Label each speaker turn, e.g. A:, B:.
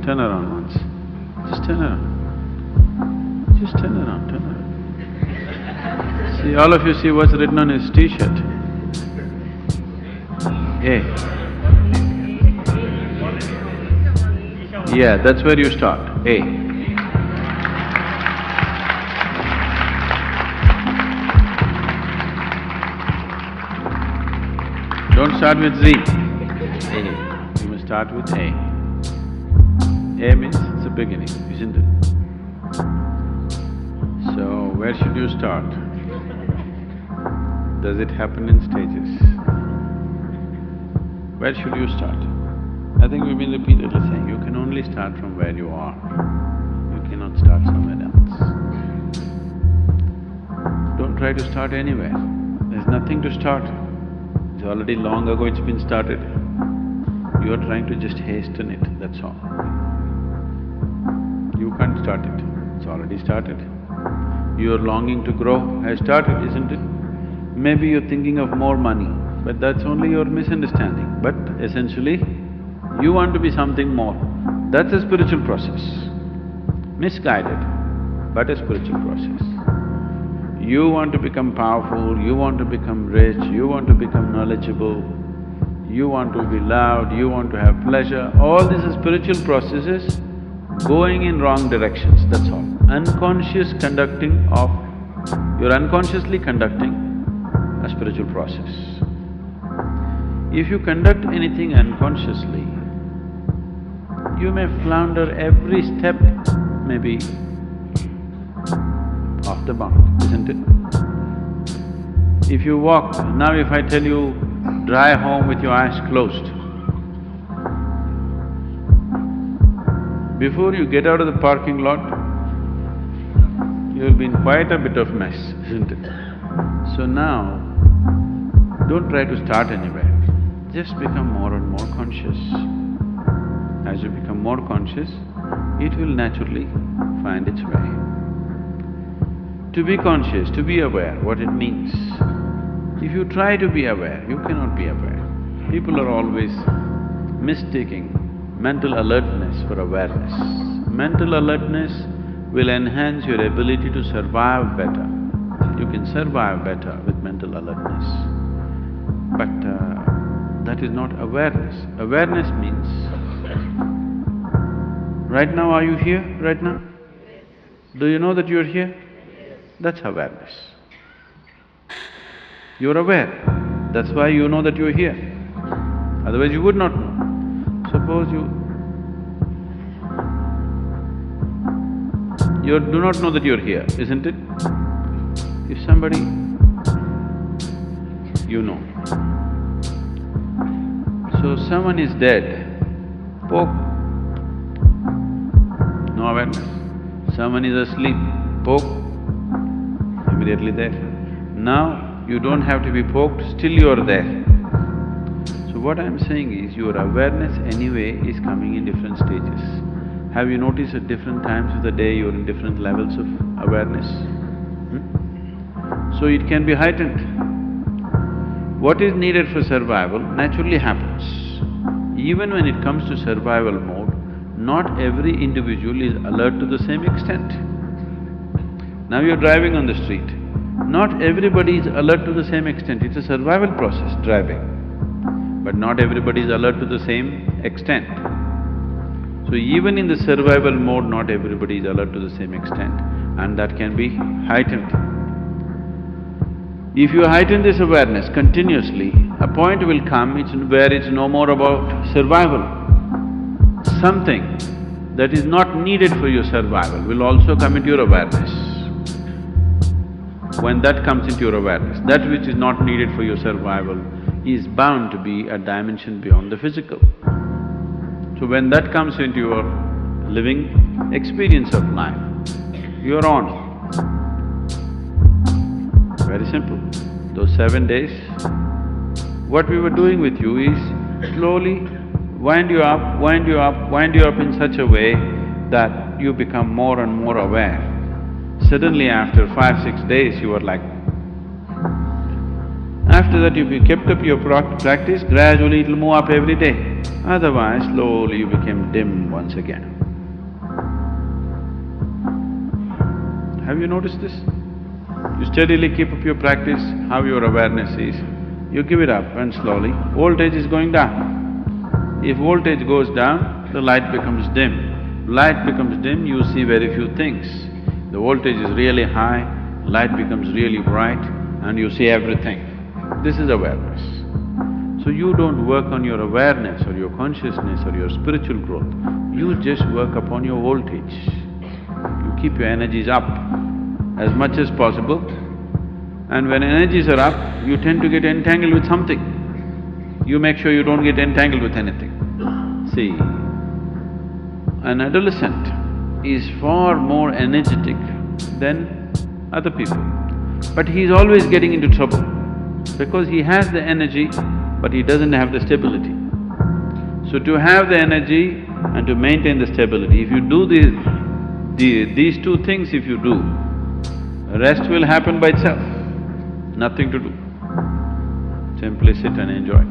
A: Turn around once. Just turn around. Just turn around, turn around. See, all of you see what's written on his t-shirt. A. Yeah, that's where you start, A. Don't start with Z. A. You must start with A. A means it's a beginning, isn't it? So, where should you start? Does it happen in stages? Where should you start? I think we've been repeatedly saying, you can only start from where you are. You cannot start somewhere else. Don't try to start anywhere. There's nothing to start. It's already long ago it's been started. You are trying to just hasten it, that's all. You can't start it, it's already started. Your longing to grow has started, isn't it? Maybe you're thinking of more money, but that's only your misunderstanding. But essentially, you want to be something more. That's a spiritual process. Misguided, but a spiritual process. You want to become powerful, you want to become rich, you want to become knowledgeable, you want to be loved, you want to have pleasure. All these are spiritual processes going in wrong directions, that's all. Unconscious conducting of… you're unconsciously conducting a spiritual process. If you conduct anything unconsciously, you may flounder every step, maybe off the mark, isn't it? If you walk… now if I tell you, drive home with your eyes closed, before you get out of the parking lot, you'll be in quite a bit of mess, isn't it? So now, don't try to start anywhere, just become more and more conscious. As you become more conscious, it will naturally find its way. To be conscious, to be aware, what it means. If you try to be aware, you cannot be aware. People are always mistaking mental alertness for awareness. Mental alertness will enhance your ability to survive better. You can survive better with mental alertness. But that is not awareness. Awareness means, right now are you here, right now? Do you know that you're here? That's awareness. You're aware, that's why you know that you're here. Otherwise you would not know. Suppose you do not know that you're here, isn't it? If somebody… you know. So someone is dead, poke, no awareness. Someone is asleep, poke, immediately there. Now you don't have to be poked, still you're there. So what I'm saying is, your awareness anyway is coming in different stages. Have you noticed at different times of the day you're in different levels of awareness? So it can be heightened. What is needed for survival naturally happens. Even when it comes to survival mode, not every individual is alert to the same extent. Now you're driving on the street, Not everybody is alert to the same extent. It's a survival process, driving. But not everybody is alert to the same extent. So even in the survival mode, not everybody is alert to the same extent, and that can be heightened. If you heighten this awareness continuously, a point will come where it's no more about survival. Something that is not needed for your survival will also come into your awareness. When that comes into your awareness, that which is not needed for your survival is bound to be a dimension beyond the physical. So when that comes into your living experience of life, you're on. Very simple. Those 7 days, what we were doing with you is slowly wind you up, wind you up, wind you up in such a way that you become more and more aware. Suddenly after 5-6 days, you were like… After that, if you kept up your practice, gradually it'll move up every day. Otherwise, slowly you became dim once again. Have you noticed this? You steadily keep up your practice, how your awareness is, you give it up and slowly, voltage is going down. If voltage goes down, the light becomes dim. Light becomes dim, you see very few things. The voltage is really high, light becomes really bright, and you see everything. This is awareness. So you don't work on your awareness or your consciousness or your spiritual growth, you just work upon your voltage. You keep your energies up as much as possible, and when energies are up, you tend to get entangled with something. You make sure you don't get entangled with anything. See, an adolescent is far more energetic than other people, but he's always getting into trouble because he has the energy, but he doesn't have the stability. So to have the energy and to maintain the stability, if you do these two things, if you do, rest will happen by itself, nothing to do. Simply sit and enjoy.